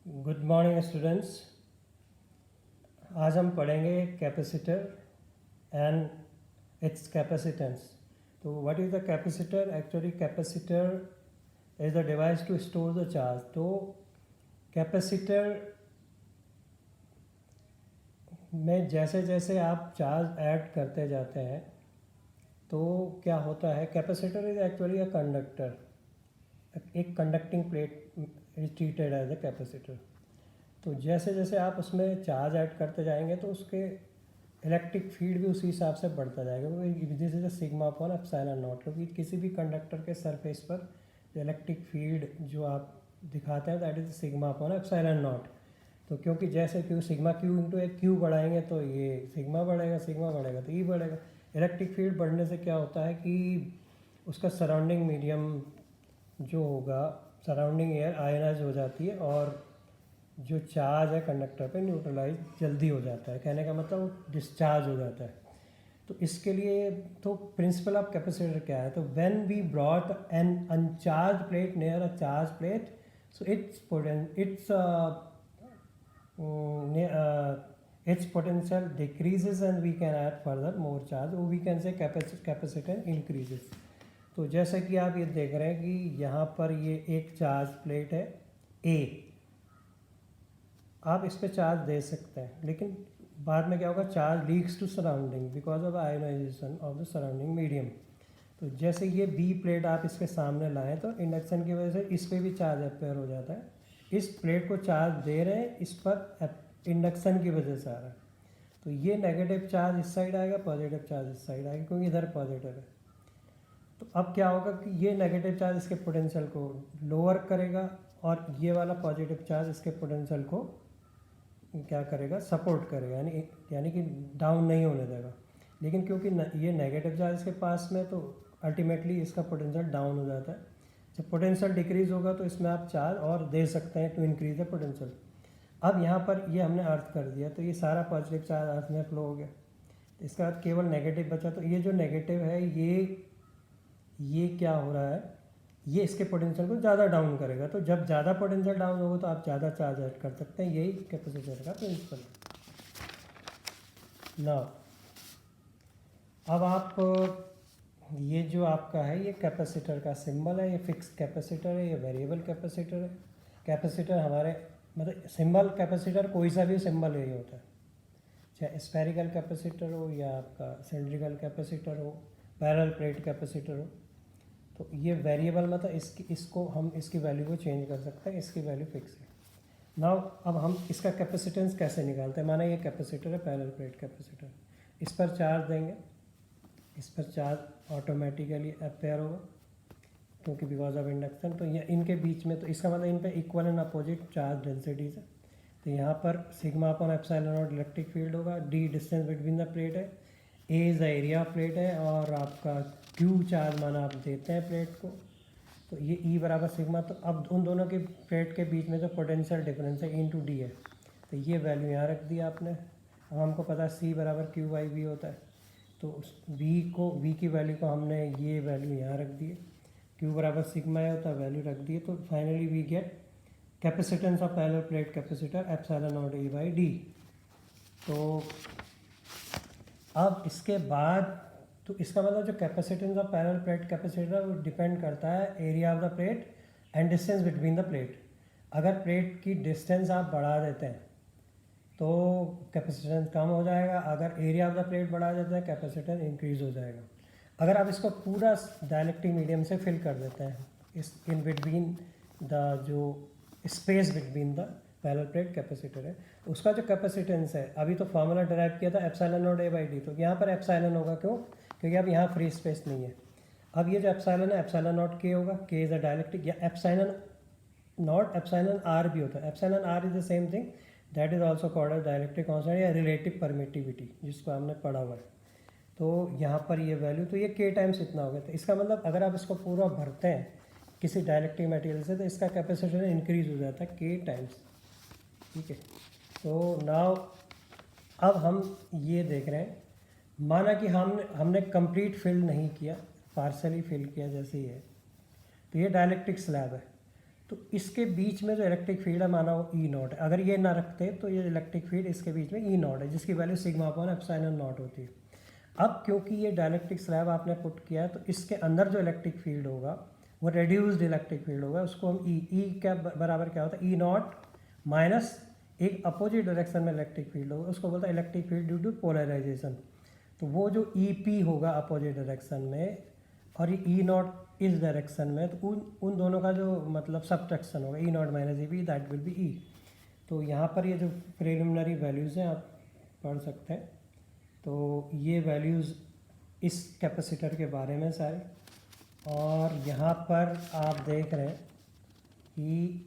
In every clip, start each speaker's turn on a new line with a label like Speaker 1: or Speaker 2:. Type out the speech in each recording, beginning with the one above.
Speaker 1: Good morning students. आज हम पढ़ेंगे कैपेसिटर एंड इट्स कैपेसिटेंस। तो what is the capacitor? Actually capacitor is the device to store the charge. तो capacitor में जैसे जैसे आप चार्ज ऐड करते जाते हैं तो क्या होता है, capacitor is actually a conductor, एक conducting plate is treated as a capacitor. तो जैसे जैसे आप उसमें चार्ज ऐड करते जाएंगे तो उसके इलेक्ट्रिक फील्ड भी उसी हिसाब से बढ़ता जाएगा। This is a sigma upon epsilon not, क्योंकि किसी भी कंडक्टर के सरफेस पर जो इलेक्ट्रिक फील्ड जो आप दिखाते हैं that is sigma upon epsilon not. तो क्योंकि जैसे क्यू सिग्मा क्यू इंटू एक क्यू बढ़ाएंगे तो ये सिग्मा बढ़ेगा, सिग्मा बढ़ेगा तो ई बढ़ेगा। इलेक्ट्रिक फील्ड बढ़ने से क्या होता है कि उसका सराउंडिंग मीडियम जो होगा, सराउंडिंग एयर आयनाइज हो जाती है और जो चार्ज है कंडक्टर पे न्यूट्रलाइज जल्दी हो जाता है। कहने का मतलब डिस्चार्ज हो जाता है। तो इसके लिए तो प्रिंसिपल ऑफ कैपेसिटर क्या है? तो when we brought an uncharge plate near a charge plate, so its potential decreases and we can add further more charge, or we can say capacitor increases। तो जैसे कि आप ये देख रहे हैं कि यहाँ पर ये एक चार्ज प्लेट है ए, आप इस पर चार्ज दे सकते हैं, लेकिन बाद में क्या होगा, charge leaks to surrounding because of ionisation of the surrounding medium. तो जैसे ये बी प्लेट आप इसके सामने लाएं तो इंडक्शन की वजह से इस पर भी चार्ज अपेयर हो जाता है। इस प्लेट को चार्ज दे रहे हैं, इस पर इंडक्शन की वजह से आ रहा है। तो ये नेगेटिव चार्ज इस साइड आएगा, पॉजिटिव चार्ज इस साइड आएगा, क्योंकि इधर पॉजिटिव है। तो अब क्या होगा कि ये नेगेटिव चार्ज इसके पोटेंशियल को लोअर करेगा और ये वाला पॉजिटिव चार्ज इसके पोटेंशियल को क्या करेगा, सपोर्ट करेगा, यानी कि डाउन नहीं होने देगा। लेकिन क्योंकि ये नेगेटिव चार्ज इसके पास में, तो अल्टीमेटली इसका पोटेंशियल डाउन हो जाता है। जब पोटेंशियल डिक्रीज होगा तो इसमें आप चार्ज और दे सकते हैं टू इंक्रीज द पोटेंशियल। अब यहाँ पर ये हमने अर्थ कर दिया तो ये सारा पॉजिटिव चार्ज अर्थ में फ्लो हो गया। तो इसके बाद केवल नेगेटिव बचा। तो ये जो नेगेटिव है ये क्या हो रहा है, ये इसके पोटेंशियल को ज़्यादा डाउन करेगा। तो जब ज़्यादा पोटेंशियल डाउन होगा तो आप ज़्यादा चार्ज ऐड कर सकते हैं। यही कैपेसिटर का प्रिंसिपल है। नाउ अब आप ये जो आपका है ये कैपेसिटर का सिंबल है, ये फिक्स कैपेसिटर है, ये वेरिएबल कैपेसिटर है। कैपेसिटर हमारे मतलब सिंबल कैपेसिटर कोई सा भी सिंबल यही होता है, चाहे स्फेरिकल कैपेसिटर हो या आपका सिलिंड्रिकल कैपेसिटर हो, पैरेलल प्लेट कैपेसिटर हो। तो ये वेरिएबल मतलब इसको हम इसकी वैल्यू को चेंज कर सकते हैं, इसकी वैल्यू फिक्स है। नाउ अब हम इसका कैपेसिटेंस कैसे निकालते हैं? माना ये कैपेसिटर है, पैरेलल प्लेट कैपेसिटर, इस पर चार्ज देंगे, इस पर चार्ज ऑटोमेटिकली अपेयर होगा क्योंकि बिकॉज ऑफ इंडक्शन। तो ये इनके बीच में, तो इसका मतलब इन पर equal and opposite charge densities है। तो यहाँ पर sigma upon epsilon not electric field होगा, D distance between the plate है, A is the area of plate है, और आपका क्यू चार्ज माना आप देते हैं प्लेट को। तो ये ई बराबर सिग्मा। तो अब उन दोनों के प्लेट के बीच में जो पोटेंशियल डिफरेंस है इन टू डी है, तो ये वैल्यू यहाँ रख दी आपने। अब हमको पता है सी बराबर क्यू बाई वी होता है, तो उस वी की वैल्यू को हमने ये वैल्यू यहाँ रख दी है, क्यू बराबर सिग्मा है होता है, वैल्यू रख दी है। तो finally we get capacitance of parallel plate capacitor epsilon naught A by D. तो अब इसके बाद तो इसका मतलब जो capacitance of parallel plate capacitor वो डिपेंड करता है area of the plate and distance between the plate. अगर प्लेट की डिस्टेंस आप बढ़ा देते हैं तो कैपेसिटेंस कम हो जाएगा, अगर एरिया ऑफ द प्लेट बढ़ा देते हैं कैपेसिटेंस इंक्रीज हो जाएगा। अगर आप इसको पूरा डाइलेक्ट्रिक मीडियम से फिल कर देते हैं, इस इन बिटवीन द जो space between the parallel plate capacitor है, तो उसका जो कैपेसिटेंस है, अभी तो फार्मूला डिराइव किया था epsilon naught A by D, तो यहाँ पर एप्सिलॉन होगा, क्यों? क्योंकि अब यहाँ फ्री स्पेस नहीं है। अब ये जो एप्सिलॉन है एप्सिलॉन नॉट के होगा, के इज अ डायलेक्ट्रिक, या एप्सिलॉन नॉट एप्सिलॉन आर भी होता है। Epsilon R is the same thing, that is also called as dielectric constant या रिलेटिव परमिटिविटी, जिसको हमने पढ़ा हुआ है। तो यहाँ पर ये वैल्यू, तो ये के टाइम्स इतना हो गया। तो इसका मतलब अगर आप इसको पूरा भरते हैं किसी डायलेक्ट्रिक मटेरियल से तो इसका कैपेसिटर इंक्रीज हो जाता है के टाइम्स। ठीक है। तो नाउ अब हम ये देख रहे हैं, माना कि हमने कंप्लीट फिल नहीं किया, पार्शली फिल किया जैसे ही है, तो ये डायलेक्ट्रिक स्लैब है। तो इसके बीच में जो इलेक्ट्रिक फील्ड है माना वो ई नॉट है, अगर ये ना रखते तो ये इलेक्ट्रिक फील्ड इसके बीच में ई नॉट है जिसकी value sigma upon epsilon not होती है। अब क्योंकि ये डाइलेक्ट्रिक स्लैब आपने पुट किया है तो इसके अंदर जो इलेक्ट्रिक फील्ड होगा वो रेड्यूस्ड इलेक्ट्रिक फील्ड होगा, उसको हम ई क्या बराबर क्या होता है, ई नॉट माइनस एक अपोजिट डायरेक्शन में इलेक्ट्रिक फील्ड होगा, उसको बोलता है electric field due to polarisation. तो वो जो ई पी होगा अपोजिट डायरेक्शन में और ये ई नॉट इस डायरेक्शन में, तो उन दोनों का जो मतलब सब्ट्रैक्शन होगा E not minus E P that will be E. तो यहाँ पर ये जो प्रिलिमिनरी वैल्यूज़ हैं आप पढ़ सकते हैं। तो ये वैल्यूज़ इस कैपेसिटर के बारे में सारे, और यहाँ पर आप देख रहे हैं कि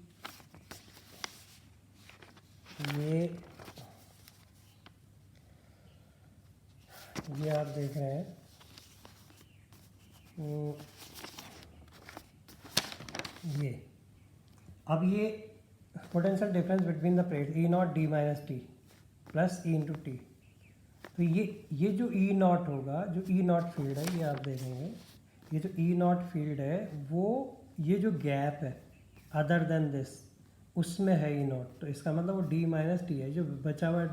Speaker 1: ये आप देख रहे हैं ये अब ये potential difference between the plate E not D minus T plus E into T. तो ये जो ई नॉट होगा, जो ई नॉट फील्ड है, ये आप देखेंगे ये जो ई नॉट फील्ड है वो ये जो गैप है अदर देन दिस उसमें है ई नॉट, तो इसका मतलब वो डी माइनस टी है। जो बचा हुआ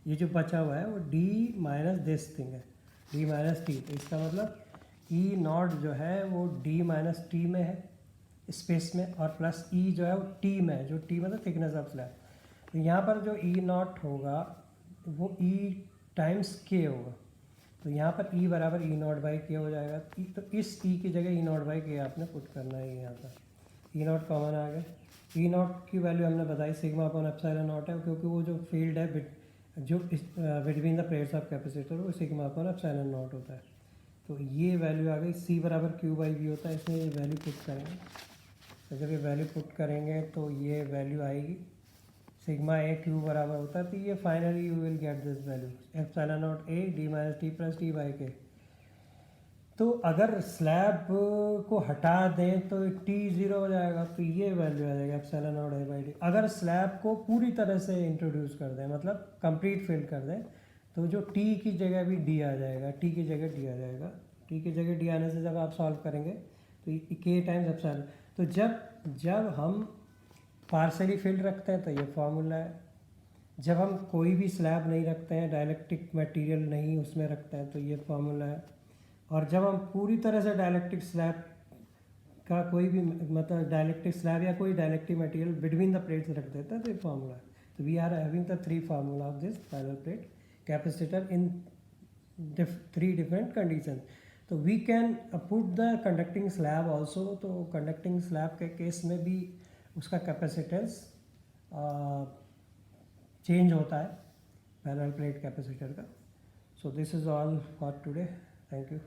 Speaker 1: जो बचा हुआ है वो डी माइनस दिस थिंग है, डी माइनस टी। तो इसका मतलब ई नॉट जो है वो डी माइनस टी में है स्पेस में, और प्लस ई जो है वो टी में है, जो टी मतलब थिकनेस ऑफ स्लैब। तो यहाँ पर जो ई नॉट होगा वो ई टाइम्स के होगा, तो यहाँ पर ई बराबर ई नॉट बाई के हो जाएगा। तो इस ई की जगह ई नॉट बाई के आपने पुट करना है। यहाँ पर ई नॉट कॉमन आ गया, ई नॉट की वैल्यू हमने बताई सिग्मा अपॉन एप्सिलॉन नॉट है, क्योंकि वो जो फील्ड है जो between the plates of capacitor वो सिग्मा अपॉन एप्सिलॉन नॉट होता है। तो ये वैल्यू आ गई, सी बराबर क्यू बाई वी होता है, इसमें ये वैल्यू पुट करेंगे। तो जब ये वैल्यू पुट करेंगे तो ये वैल्यू आएगी सिग्मा ए क्यू बराबर होता है, तो ये finally you will get this value epsilon naught A D minus T plus T by के। तो अगर स्लैब को हटा दें तो टी ज़ीरो हो जाएगा, तो ये वैल्यू आ जाएगा epsilon naught A by D. अगर स्लैब को पूरी तरह से इंट्रोड्यूस कर दें, मतलब कंप्लीट फिल कर दें, तो जो टी की जगह भी डी आ जाएगा, टी की जगह डी आ जाएगा। टी की जगह डी आने से जब आप सॉल्व करेंगे तो के टाइम्स एप्सिलॉन। तो जब हम पार्सली फिल्ड रखते हैं तो ये फार्मूला है, जब हम कोई भी स्लैब नहीं रखते हैं, डाइलेक्ट्रिक मटेरियल नहीं उसमें रखते हैं, तो ये फार्मूला है। और जब हम पूरी तरह से डाइलेक्ट्रिक स्लैब का कोई भी मतलब डाइलेक्ट्रिक स्लैब या कोई dielectric material between the plates रख देते हैं तो ये फार्मूला है। तो we are having the three formula of this parallel plate capacitor in three different condition. तो we can put the conducting slab also. तो कंडक्टिंग स्लैब के केस में भी उसका कैपेसिटेंस चेंज होता है पैरेलल प्लेट कैपेसिटर का। So this is all for today, thank you.